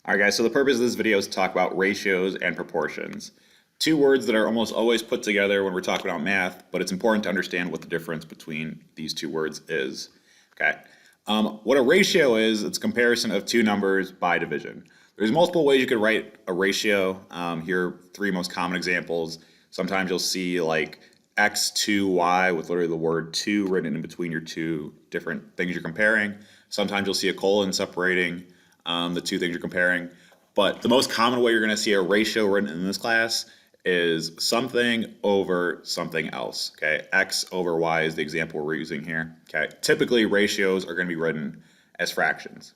Alright guys, so the purpose of this video is to talk about ratios and proportions. Two words that are almost always put together when we're talking about math, but it's important to understand what the difference between these two words is. Okay. What a ratio is, it's a comparison of two numbers by division. There's multiple ways you could write a ratio. Here are three most common examples. Sometimes you'll see like x to y with literally the word 2 written in between your two different things you're comparing. Sometimes you'll see a colon separating the two things you're comparing. But the most common way you're going to see a ratio written in this class is something over something else. Okay, x over y is the example we're using here. Okay, typically ratios are going to be written as fractions.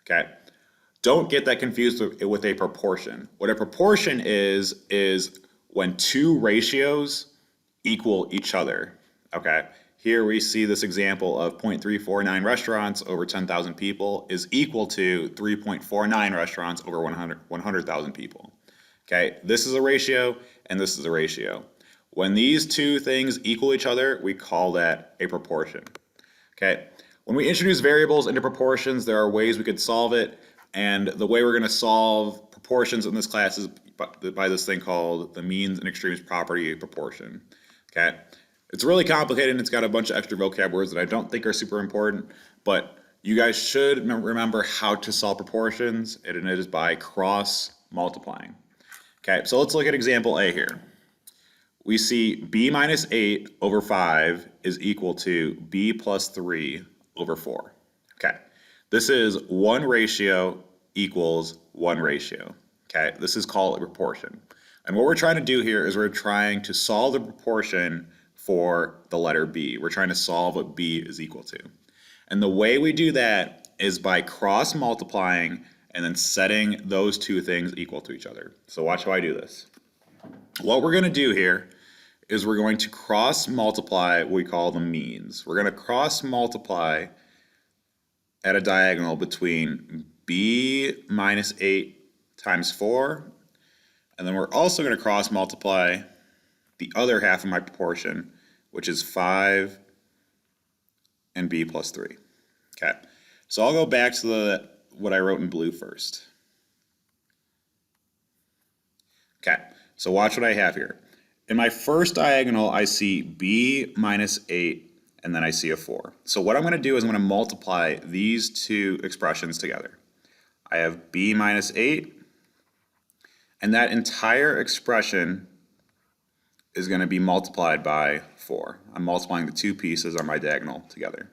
Okay, don't get that confused with a proportion. What a proportion is when two ratios equal each other. Okay, here we see this example of 0.349 restaurants over 10,000 people is equal to 3.49 restaurants over 100,000 people. Okay, this is a ratio and this is a ratio. When these two things equal each other, we call that a proportion. Okay, when we introduce variables into proportions, there are ways we could solve it, and the way we're going to solve proportions in this class is by this thing called the means and extremes property of proportion. Okay, it's really complicated and it's got a bunch of extra vocab words that I don't think are super important, but you guys should remember how to solve proportions, and it is by cross multiplying. Okay, so let's look at example A here. We see b minus 8 over 5 is equal to b plus 3 over 4. Okay, this is one ratio equals one ratio. Okay, this is called a proportion. And what we're trying to do here is we're trying to solve the proportion for the letter b. We're trying to solve what b is equal to. And the way we do that is by cross multiplying and then setting those two things equal to each other. So watch how I do this. What we're going to do here is we're going to cross multiply what we call the means. We're going to cross multiply at a diagonal between b minus 8 times 4, and then we're also going to cross multiply the other half of my proportion, which is 5 and b plus 3. Okay, so I'll go back to what I wrote in blue first. Okay, so watch what I have here. In my first diagonal, I see b minus 8, and then I see a 4. So what I'm going to do is I'm going to multiply these two expressions together. I have b minus 8, and that entire expression is going to be multiplied by 4. I'm multiplying the two pieces on my diagonal together.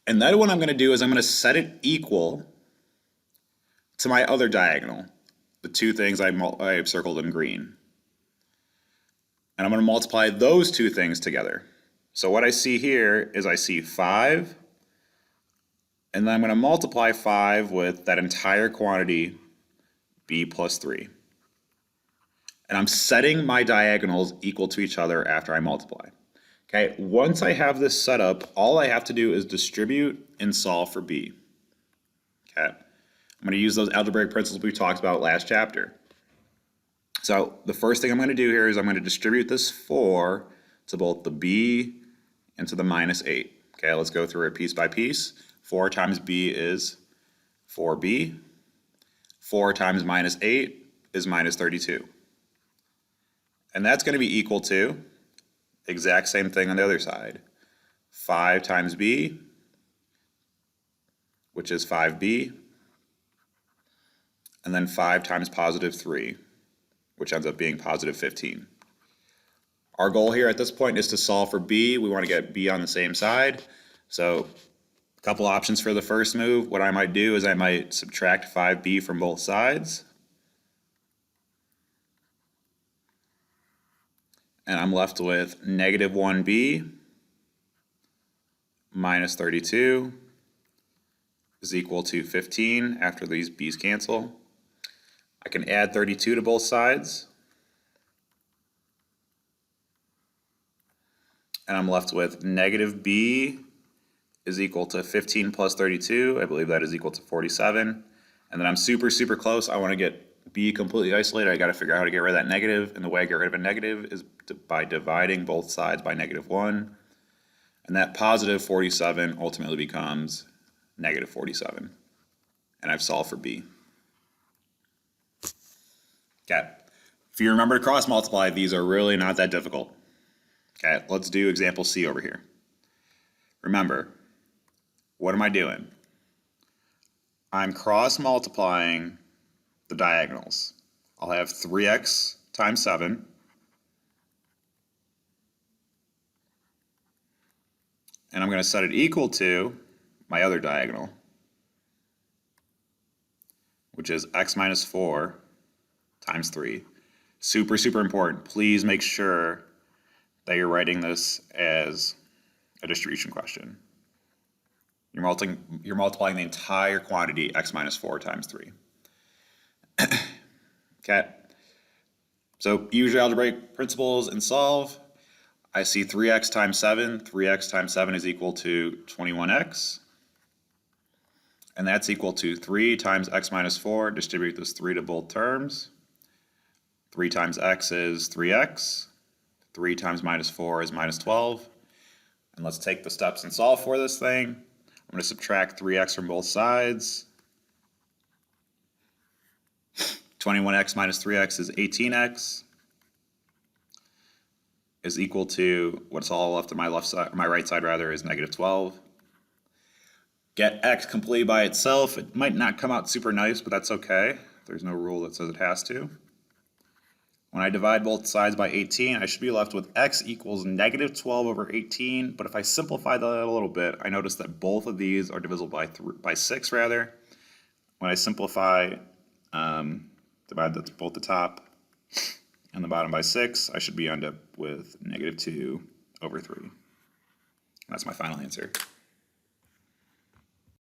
And then what I'm going to do is I'm going to set it equal to my other diagonal, the two things I have circled in green. And I'm going to multiply those two things together. So what I see here is I see 5, and then I'm going to multiply 5 with that entire quantity, b plus 3. And I'm setting my diagonals equal to each other after I multiply. Okay, once I have this set up, all I have to do is distribute and solve for b. Okay, I'm going to use those algebraic principles we talked about last chapter. So the first thing I'm going to do here is I'm going to distribute this 4 to both the b and to the minus 8. Okay, let's go through it piece by piece. 4 times b is 4b. 4 times minus 8 is minus 32. And that's going to be equal to exact same thing on the other side. 5 times b, which is 5b, and then 5 times positive 3, which ends up being positive 15. Our goal here at this point is to solve for b. We want to get b on the same side. So a couple options for the first move. What I might do is I might subtract 5b from both sides. And I'm left with negative 1b minus 32 is equal to 15 after these b's cancel. I can add 32 to both sides. And I'm left with negative b is equal to 15 plus 32. I believe that is equal to 47. And then I'm super close. I want to get b completely isolated. I got to figure out how to get rid of that negative, and the way I get rid of a negative is by dividing both sides by negative 1. And that positive 47 ultimately becomes negative 47. And I've solved for b. Okay. If you remember to cross multiply, these are really not that difficult. Okay, let's do example C over here. Remember, what am I doing? I'm cross multiplying the diagonals. I'll have 3x times 7. And I'm going to set it equal to my other diagonal, which is x minus 4 times 3. Super, super important. Please make sure that you're writing this as a distribution question. You're multiplying the entire quantity, x minus 4 times 3. Okay. So use your algebraic principles and solve. I see 3x times 7. 3x times 7 is equal to 21x. And that's equal to 3 times x minus 4. Distribute this 3 to both terms. 3 times x is 3x. 3 times minus 4 is minus 12. And let's take the steps and solve for this thing. I'm going to subtract 3x from both sides. 21x minus 3x is 18x. Is equal to what's all left on my left side, my right side rather, is negative 12. Get x completely by itself. It might not come out super nice, but that's okay. There's no rule that says it has to. When I divide both sides by 18, I should be left with x equals negative 12 over 18. But if I simplify that a little bit, I notice that both of these are divisible by 6 rather. When I simplify, divide both the top and the bottom by 6, I should end up with negative 2 over 3. That's my final answer.